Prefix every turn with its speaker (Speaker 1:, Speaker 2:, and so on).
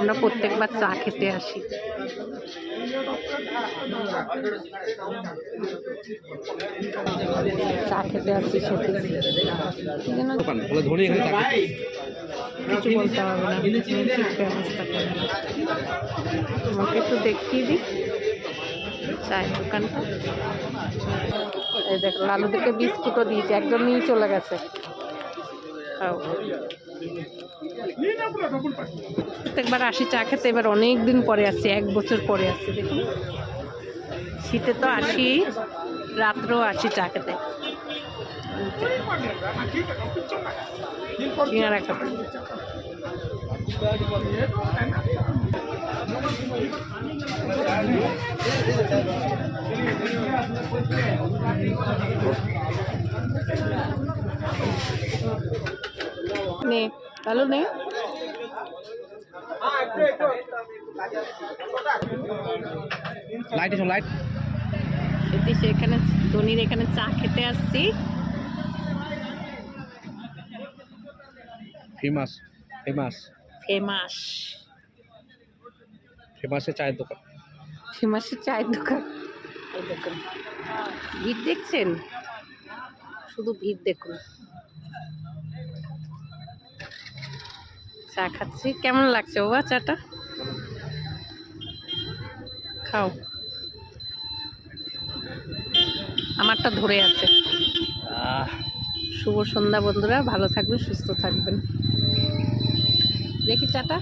Speaker 1: আমরা প্রত্যেকবার চা খেতে আসি। চা খেতে আসছি সত্যি কিছু বলতে হবে না, ব্যবস্থা করে। আমাকে একটু দেখিয়ে দিই চায়ের দোকানটা। এই দেখো লালুদেরকে বিস্কুটও দিয়েছে, একজন নিয়ে চলে গেছে। প্রত্যেকবার আসি চা খেতে, এবার অনেক দিন পরে আসছি, 1 বছর পরে আসছি। দেখুন শীতে তো আসি, রাত্রেও আসি চা খেতে। নে ভালো নে,
Speaker 2: লাইট লাইট
Speaker 1: সেখানে ধোনির এখানে চা খেতে আসছি।
Speaker 2: ফেমাস ফেমাস
Speaker 1: ফেমাস
Speaker 2: ফেমাসের চায়ের দোকান,
Speaker 1: ফেমাসের চায়ের দোকান। এই দেখুন ভিড় দেখছেন, শুধু ভিড় দেখুন। চা খাচ্ছি, কেমন লাগছে বাবা চাটা? খাও, আমারটা ধরে আছে। শুভ সন্ধ্যা বন্ধুরা, ভালো থাকবেন, সুস্থ থাকবেন। দেখি চাটা।